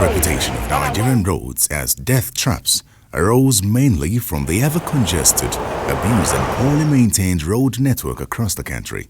reputation of Nigerian roads as death traps arose mainly from the ever-congested, abused and poorly maintained road network across the country.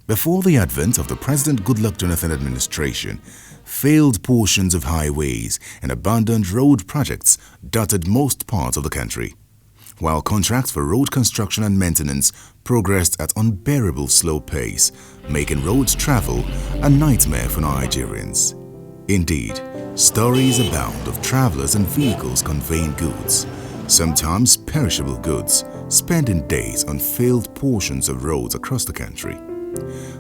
Before the advent of the President Goodluck Jonathan administration, failed portions of highways and abandoned road projects dotted most parts of the country, while contracts for road construction and maintenance progressed at unbearable slow pace, making road travel a nightmare for Nigerians. Indeed, stories abound of travelers and vehicles conveying goods, sometimes perishable goods, spending days on failed portions of roads across the country.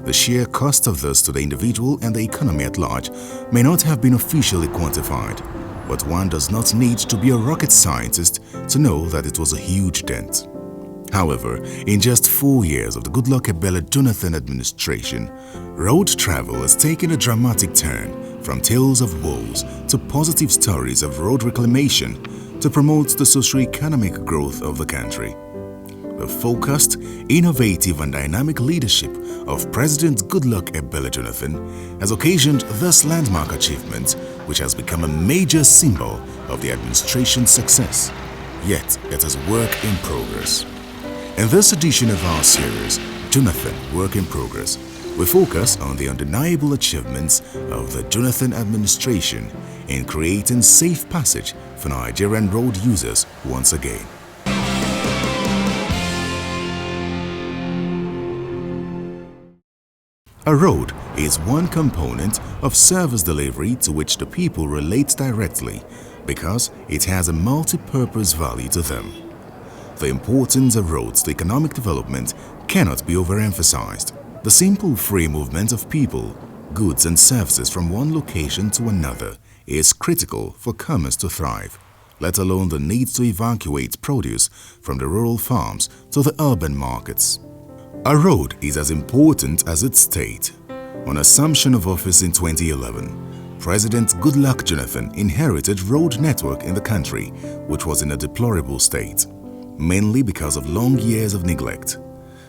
The sheer cost of this to the individual and the economy at large may not have been officially quantified, but one does not need to be a rocket scientist to know that it was a huge dent. However, in just 4 years of the Goodluck Ebele Jonathan administration, road travel has taken a dramatic turn from tales of woes to positive stories of road reclamation to promote the socio-economic growth of the country. The focused, innovative and dynamic leadership of President Goodluck Ebele Jonathan has occasioned this landmark achievement, which has become a major symbol of the administration's success. Yet, it is work in progress. In this edition of our series, Jonathan Work in Progress, we focus on the undeniable achievements of the Jonathan administration in creating safe passage for Nigerian road users once again. A road is one component of service delivery to which the people relate directly because it has a multi-purpose value to them. The importance of roads to economic development cannot be overemphasized. The simple free movement of people, goods and services from one location to another is critical for commerce to thrive, let alone the need to evacuate produce from the rural farms to the urban markets. A road is as important as its state. On assumption of office in 2011, President Goodluck Jonathan inherited road network in the country, which was in a deplorable state, mainly because of long years of neglect.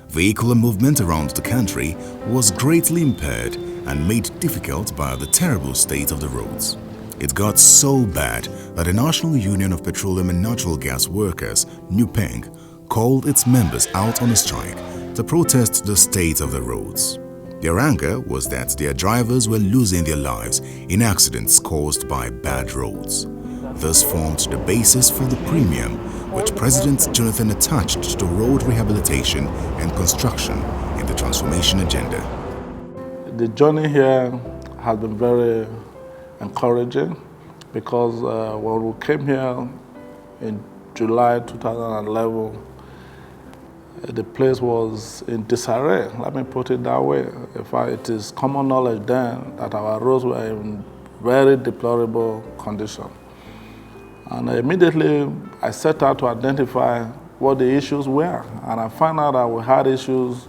Vehicular movement around the country was greatly impaired and made difficult by the terrible state of the roads. It got so bad that the National Union of Petroleum and Natural Gas Workers, NUPENG, called its members out on a strike to protest the state of the roads. Their anger was that their drivers were losing their lives in accidents caused by bad roads. This formed the basis for the premium which President Jonathan attached to road rehabilitation and construction in the transformation agenda. The journey here has been very encouraging because when we came here in July 2011, the place was in disarray, let me put it that way. In fact, it is common knowledge then that our roads were in very deplorable condition. And immediately I set out to identify what the issues were. And I found out that we had issues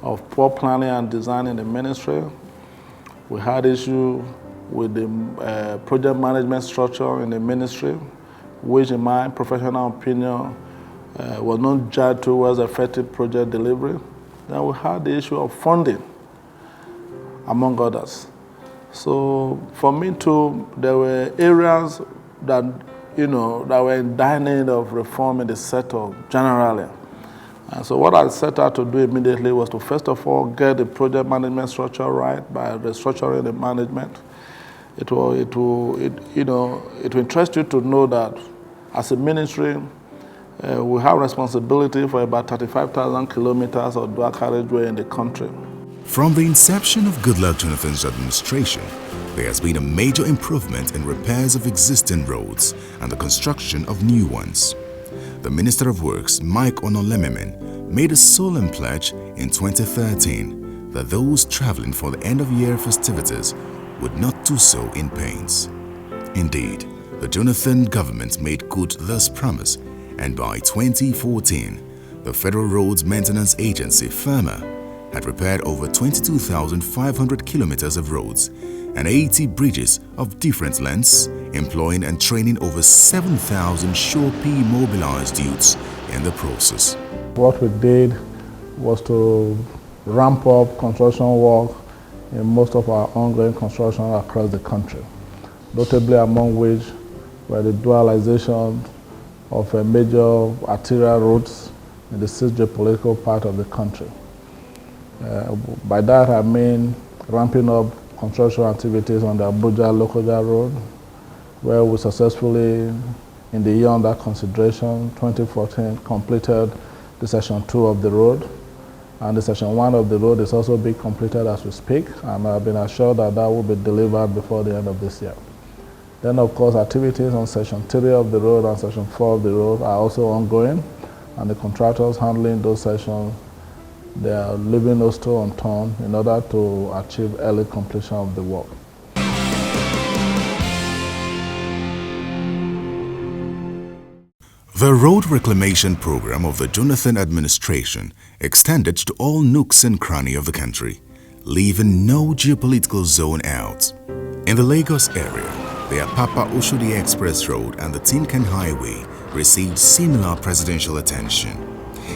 of poor planning and design in the ministry. We had issues with the project management structure in the ministry, which in my professional opinion was not judged towards effective project delivery. Then we had the issue of funding, among others. So for me too, there were areas that that were in dire need of reform in the sector generally. And so what I set out to do immediately was to first of all get the project management structure right by restructuring the management. It will interest you to know that as a ministry, we have responsibility for about 35,000 kilometers of dual carriageway in the country. From the inception of Goodluck Jonathan's administration, there has been a major improvement in repairs of existing roads and the construction of new ones. The Minister of Works, Mike Onolememen, made a solemn pledge in 2013 that those traveling for the end-of-year festivities would not do so in pains. Indeed, the Jonathan government made good this promise, and by 2014, the Federal Roads Maintenance Agency, FEMA, had repaired over 22,500 kilometers of roads and 80 bridges of different lengths, employing and training over 7,000 Sure-P mobilized youths in the process. What we did was to ramp up construction work in most of our ongoing construction across the country. notably among which were the dualization of major arterial routes in the sixth geopolitical part of the country. By that I mean ramping up construction activities on the Abuja-Lokoja Road, where we successfully, in the year under consideration, 2014, completed the section 2 of the road. And the section 1 of the road is also being completed as we speak, and I've been assured that that will be delivered before the end of this year. Then, of course, activities on section 3 of the road and section 4 of the road are also ongoing, and the contractors handling those sections, they are leaving no stone unturned in order to achieve early completion of the work. The road reclamation program of the Jonathan administration extended to all nooks and crannies of the country, leaving no geopolitical zone out. In the Lagos area, the Apapa-Oshodi Express Road and the Tinkan Highway received similar presidential attention.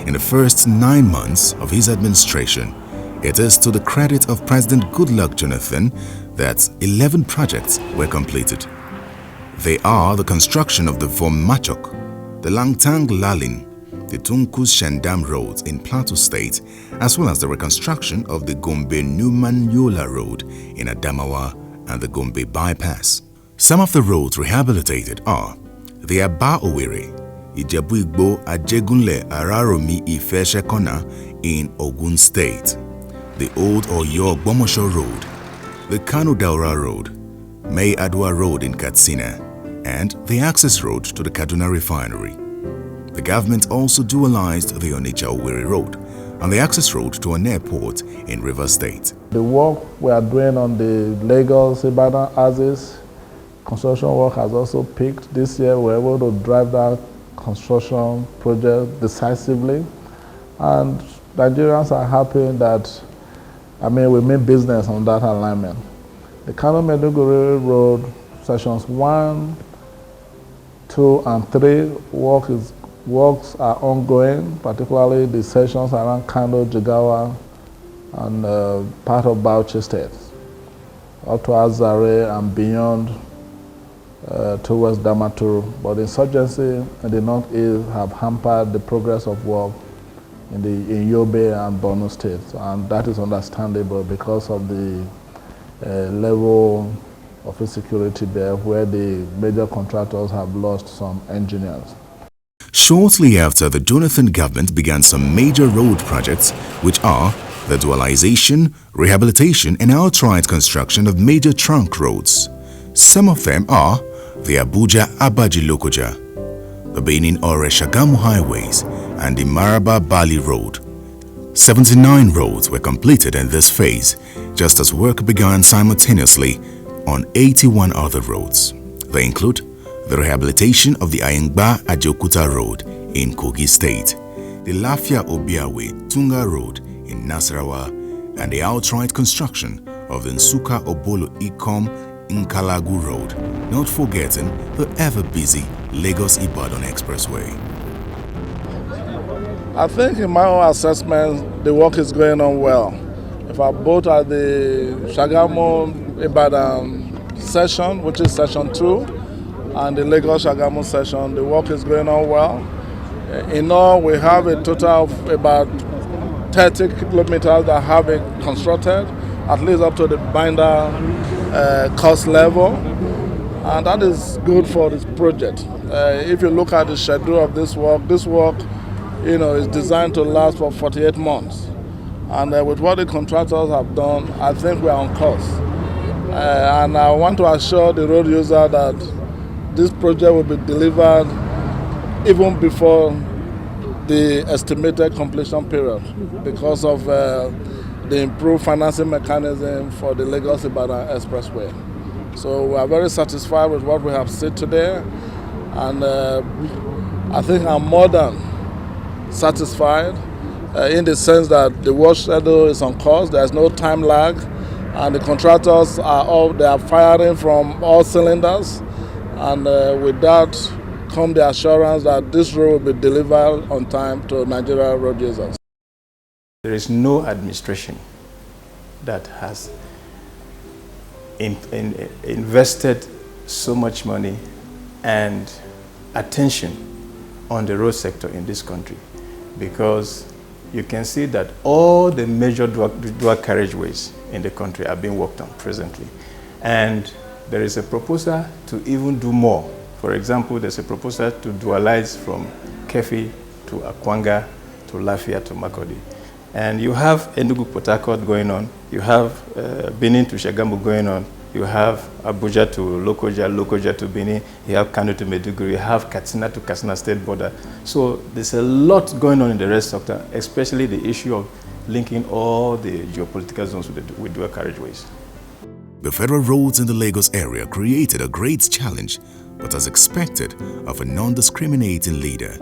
In the first 9 months of his administration, it is to the credit of President Goodluck Jonathan that 11 projects were completed. They are the construction of the Vom-Machok, the Langtang-Lalin, the Tunkus-Shandam roads in Plateau State, as well as the reconstruction of the Gombe-Numan-Yola road in Adamawa and the Gombe bypass. Some of the roads rehabilitated are the Aba-Owerri, Ijebu-Igbo Ajegunle Araromi Ife-Shekona in Ogun State, the Old Oyo-Gbomosho road, the Kano-Daura road, May Adwa road in Katsina, and the access road to the Kaduna refinery. The government also dualized the Onitsha-Owerri road and the access road to an airport in Rivers State. The work we are doing on the Lagos-Ibadan axis, construction work has also peaked. This year we were able to drive that construction project decisively, and Nigerians are happy that, we mean business on that alignment. The Kano-Maiduguri road, sections 1, 2, and 3 works are ongoing, particularly the sections around Kano, Jigawa, and part of Bauchi State, up to Azare and beyond towards Damaturu. But insurgency in the northeast have hampered the progress of work in Yobe and Borno states, and that is understandable because of the level of insecurity there, where the major contractors have lost some engineers. Shortly after, the Jonathan government began some major road projects, which are the dualization, rehabilitation, and outright construction of major trunk roads. Some of them are the Abuja-Abaji-Lokoja, the Benin-Ore-Shagamu highways, and the Maraba-Bali road. 79 roads were completed in this phase, just as work began simultaneously on 81 other roads. They include the rehabilitation of the Ayingba-Ajokuta road in Kogi State, the Lafia-Obiawe-Tunga road in Nasarawa, and the outright construction of the Nsuka-Obolo-Ikom-Nkalagu road, not forgetting the ever-busy Lagos-Ibadan expressway. I think in my own assessment, the work is going on well. If I both at the Shagamu-Ibadan session, which is session 2, and the Lagos-Shagamu session, the work is going on well. In all, we have a total of about 30 kilometers that have been constructed, at least up to the binder cost level, and that is good for this project. If you look at the schedule of this work is designed to last for 48 months. And with what the contractors have done, I think we are on course. And I want to assure the road user that this project will be delivered even before the estimated completion period because of the improved financing mechanism for the Lagos-Ibadan Expressway. So we are very satisfied with what we have seen today, and I think I'm more than satisfied in the sense that the work schedule is on course, there's no time lag, and the contractors are firing from all cylinders, and with that come the assurance that this road will be delivered on time to Nigerian road users. There is no administration that has invested so much money and attention on the road sector in this country, because you can see that all the major dual carriageways in the country are being worked on presently. And there is a proposal to even do more. For example, there's a proposal to dualize from Kefi to Akwanga to Lafia to Makurdi. And you have Enugu-Port Harcourt going on, you have Benin to Shagamu going on, you have Abuja to Lokoja, Lokoja to Benin, you have Kano to Maiduguri, you have Katsina to Katsina State border. So there's a lot going on in the rail sector, especially the issue of linking all the geopolitical zones with dual carriageways. The federal roads in the Lagos area created a great challenge, but as expected of a non-discriminating leader,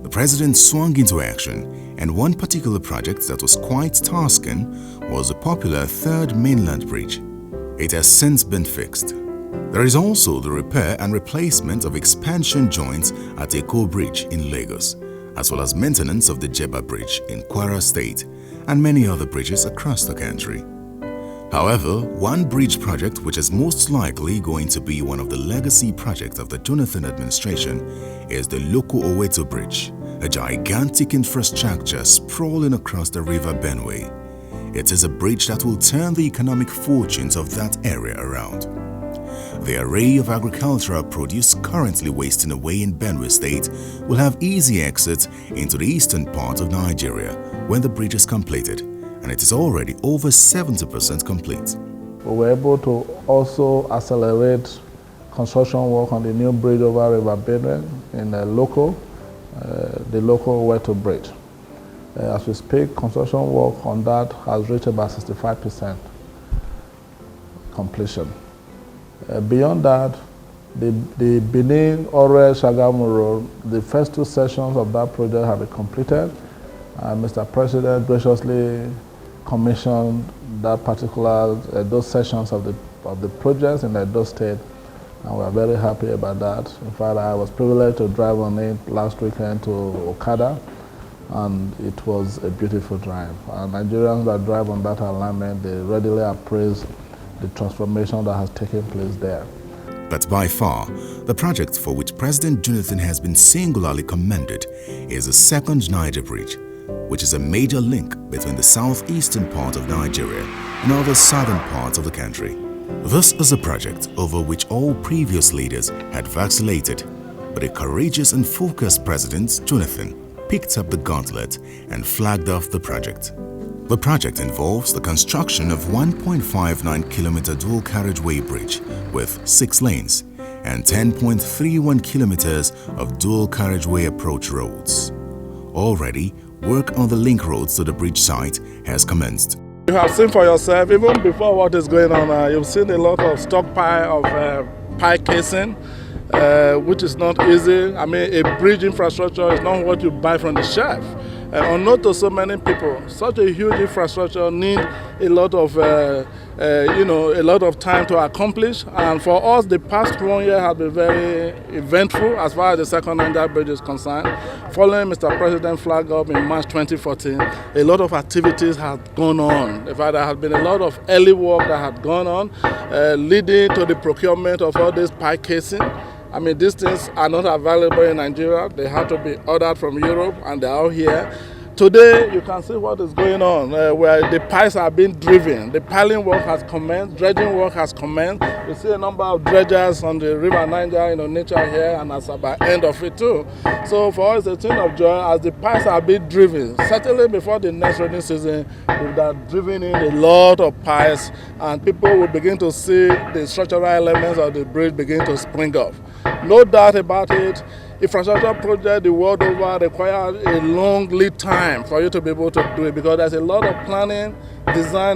the president swung into action, and one particular project that was quite tasking was the popular Third Mainland Bridge. It has since been fixed. There is also the repair and replacement of expansion joints at Eko Bridge in Lagos, as well as maintenance of the Jeba Bridge in Kwara State and many other bridges across the country. However, one bridge project which is most likely going to be one of the legacy projects of the Jonathan administration is the Loko Oweto Bridge, a gigantic infrastructure sprawling across the River Benue. It is a bridge that will turn the economic fortunes of that area around. The array of agricultural produce currently wasting away in Benue State will have easy exit into the eastern part of Nigeria when the bridge is completed, and it is already over 70% complete. We were able to also accelerate construction work on the new bridge over River Benue in the Loko Oweto Bridge. As we speak, construction work on that has reached about 65% completion. Beyond that, the Benin-Ore Shagamu Road, the first two sessions of that project have been completed. Mr. President graciously commissioned that particular those sessions of the projects in Edo State, and we are very happy about that. In fact, I was privileged to drive on it last weekend to Okada, and it was a beautiful drive. And Nigerians that drive on that alignment, they readily appraise the transformation that has taken place there. But by far, the project for which President Jonathan has been singularly commended is the second Niger Bridge, which is a major link between the southeastern part of Nigeria and other southern parts of the country. This is a project over which all previous leaders had vacillated, but a courageous and focused President Jonathan picked up the gauntlet and flagged off the project. The project involves the construction of 1.59-kilometer dual carriageway bridge with 6 lanes and 10.31 kilometers of dual carriageway approach roads. Already, work on the link roads to the bridge site has commenced. You have seen for yourself, even before what is going on, you've seen a lot of stockpile of pipe casing, which is not easy. I mean, a bridge infrastructure is not what you buy from the shelf. Unknown to so many people, such a huge infrastructure needs a lot of, a lot of time to accomplish. And for us, the past 1 year has been very eventful as far as the second Niger Bridge is concerned. Following Mr. President flag up in March 2014, a lot of activities have gone on. In fact, there has been a lot of early work that has gone on, leading to the procurement of all this pipe casing. I mean, these things are not available in Nigeria. They have to be ordered from Europe, and they're out here. Today, you can see what is going on, where the pipes are being driven. The piling work has commenced, dredging work has commenced. We see a number of dredgers on the River Niger in Onitsha here, and that's about the end of it too. So for us, it's a thing of joy as the pipes are being driven. Certainly before the next rainy season, we've driven in a lot of pipes, and people will begin to see the structural elements of the bridge begin to spring up. No doubt about it, infrastructure project the world over require a long lead time for you to be able to do it, because there's a lot of planning, design,